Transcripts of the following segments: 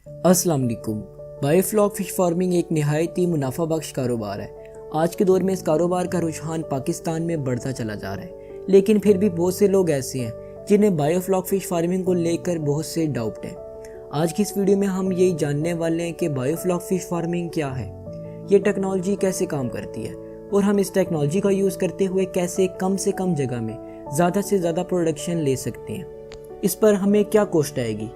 अस्सलाम वालेकुम। Biofloc fish farming एक नहायत ही मुनाफा बख्श कारोबार है। आज के दौर में इस कारोबार का रुझान पाकिस्तान में बढ़ता चला जा रहा है, लेकिन फिर भी बहुत से लोग ऐसे हैं जिन्हें बायोफ्लॉक फ़िश फार्मिंग को लेकर बहुत से डाउट हैं। आज की इस वीडियो में हम यही जानने वाले हैं कि बायोफ्लॉक फ़िश फार्मिंग क्या है, ये टेक्नोलॉजी कैसे काम करती है और हम इस टेक्नोलॉजी का यूज़ करते हुए कैसे कम से कम जगह में ज़्यादा से ज़्यादा प्रोडक्शन ले सकते हैं। इस पर हमें क्या कॉस्ट आएगी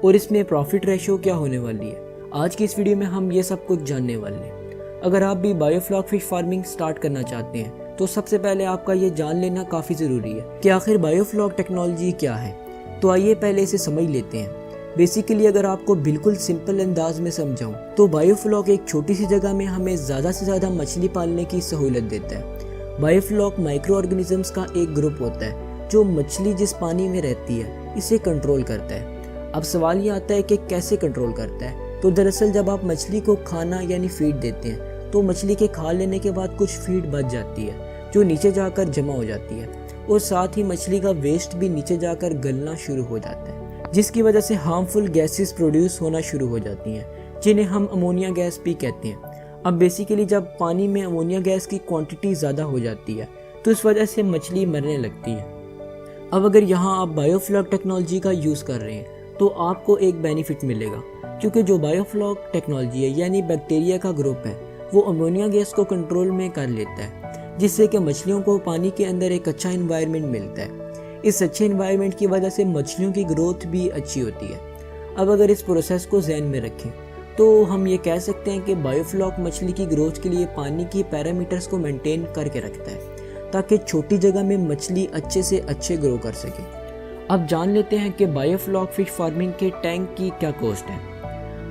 और इसमें प्रॉफिट रेशो क्या होने वाली है। आज की इस वीडियो में हम ये सब कुछ जानने वाले हैं। अगर आप भी बायोफ्लॉक फ़िश फार्मिंग स्टार्ट करना चाहते हैं तो सबसे पहले आपका ये जान लेना काफ़ी ज़रूरी है कि आखिर बायोफ्लॉक टेक्नोलॉजी क्या है। तो आइए पहले इसे समझ लेते हैं। बेसिकली अगर आपको बिल्कुल सिंपल अंदाज में समझाऊं तो बायोफ्लॉक एक छोटी सी जगह में हमें ज़्यादा से ज़्यादा मछली पालने की सहूलत देता है। बायोफ्लॉक माइक्रो ऑर्गेनिजम्स का एक ग्रुप होता है जो मछली जिस पानी में रहती है इसे कंट्रोल करता है। अब सवाल ये आता है कि कैसे कंट्रोल करता है। तो दरअसल जब आप मछली को खाना यानी फीड देते हैं तो मछली के खा लेने के बाद कुछ फीड बच जाती है जो नीचे जाकर जमा हो जाती है और साथ ही मछली का वेस्ट भी नीचे जाकर गलना शुरू हो जाता है, जिसकी वजह से हार्मफुल गैसेस प्रोड्यूस होना शुरू हो जाती हैं जिन्हें हम अमोनिया गैस भी कहते हैं। अब बेसिकली जब पानी में अमोनिया गैस की क्वांटिटी ज़्यादा हो जाती है तो इस वजह से मछली मरने लगती है। अब अगर यहाँ आप बायोफ्लॉक टेक्नोलॉजी का यूज़ कर रहे हैं तो आपको एक बेनिफिट मिलेगा, क्योंकि जो बायोफ्लॉक टेक्नोलॉजी है यानी बैक्टीरिया का ग्रुप है वो अमोनिया गैस को कंट्रोल में कर लेता है, जिससे कि मछलियों को पानी के अंदर एक अच्छा एनवायरनमेंट मिलता है। इस अच्छे एनवायरनमेंट की वजह से मछलियों की ग्रोथ भी अच्छी होती है। अब अगर इस प्रोसेस को ज़हन में रखें तो हम ये कह सकते हैं कि बायोफ्लॉक मछली की ग्रोथ के लिए पानी की पैरामीटर्स को मेंटेन करके रखता है ताकि छोटी जगह में मछली अच्छे से अच्छे ग्रो कर सके। अब जान लेते हैं कि बायोफ्लॉक फ़िश फार्मिंग के टैंक की क्या कॉस्ट है।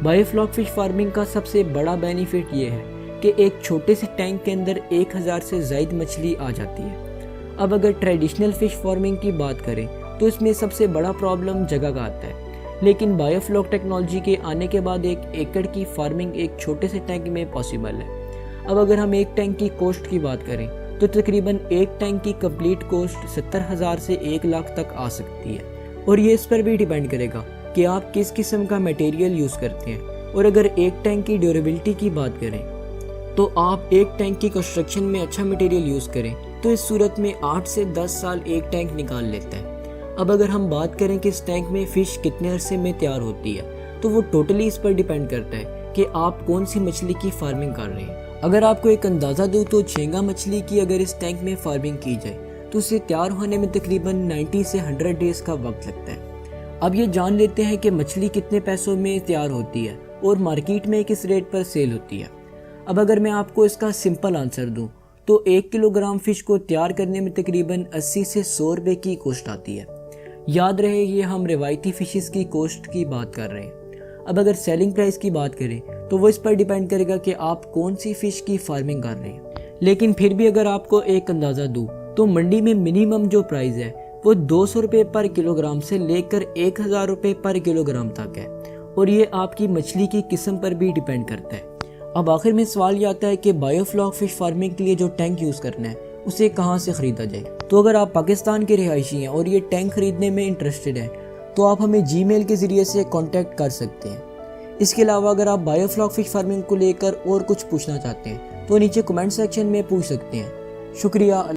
बायोफ्लॉक फ़िश फार्मिंग का सबसे बड़ा बेनिफिट ये है कि एक छोटे से टैंक के अंदर 1000 से ज़ायद मछली आ जाती है। अब अगर ट्रेडिशनल फ़िश फार्मिंग की बात करें तो इसमें सबसे बड़ा प्रॉब्लम जगह का आता है, लेकिन बायोफ्लॉक टेक्नोलॉजी के आने के बाद 1 एकड़ की फार्मिंग एक छोटे से टैंक में पॉसिबल है। अब अगर हम एक टैंक की कॉस्ट की बात करें तो तकरीबन एक टैंक की कंप्लीट कॉस्ट 70,000 से 1 लाख तक आ सकती है और ये इस पर भी डिपेंड करेगा कि आप किस किस्म का मटेरियल यूज़ करते हैं। और अगर एक टैंक की ड्यूरेबिलिटी की बात करें तो आप एक टैंक की कंस्ट्रक्शन में अच्छा मटेरियल यूज़ करें तो इस सूरत में 8 से 10 साल एक टैंक निकाल लेता है। अब अगर हम बात करें कि इस टैंक में फ़िश कितने अरसे में तैयार होती है तो वो टोटली इस पर डिपेंड करता है कि आप कौन सी मछली की फार्मिंग कर रहे हैं। अगर आपको एक अंदाज़ा दूँ तो झींगा मछली की अगर इस टैंक में फार्मिंग की जाए तो उसे तैयार होने में तकरीबन 90 से 100 डेज़ का वक्त लगता है। अब ये जान लेते हैं कि मछली कितने पैसों में तैयार होती है और मार्केट में किस रेट पर सेल होती है। अब अगर मैं आपको इसका सिंपल आंसर दूँ तो 1 किलोग्राम फ़िश को तैयार करने में तकरीबन 80 से 100 रुपये की कॉस्ट आती है। याद रहे ये हम रिवायती फ़िशेस की कॉस्ट की बात कर रहे हैं। अब अगर सेलिंग प्राइस की बात करें तो वो इस पर डिपेंड करेगा कि आप कौन सी फ़िश की फार्मिंग कर रहे हैं, लेकिन फिर भी अगर आपको एक अंदाज़ा दूँ तो मंडी में मिनिमम जो प्राइस है वो 200 रुपये पर किलोग्राम से लेकर 1000 रुपये पर किलोग्राम तक है और ये आपकी मछली की किस्म पर भी डिपेंड करता है। अब आखिर में सवाल ये आता है कि बायोफ्लॉक फ़िश फार्मिंग के लिए जो टैंक यूज़ करना है उसे कहाँ से ख़रीदा जाए। तो अगर आप पाकिस्तान के रिहायशी हैं और ये टैंक ख़रीदने में इंटरेस्टेड हैं तो आप हमें जीमेल के ज़रिए से कांटेक्ट कर सकते हैं। इसके अलावा अगर आप बायोफ्लॉक फ़िश फार्मिंग को लेकर और कुछ पूछना चाहते हैं तो नीचे कमेंट सेक्शन में पूछ सकते हैं। शुक्रिया।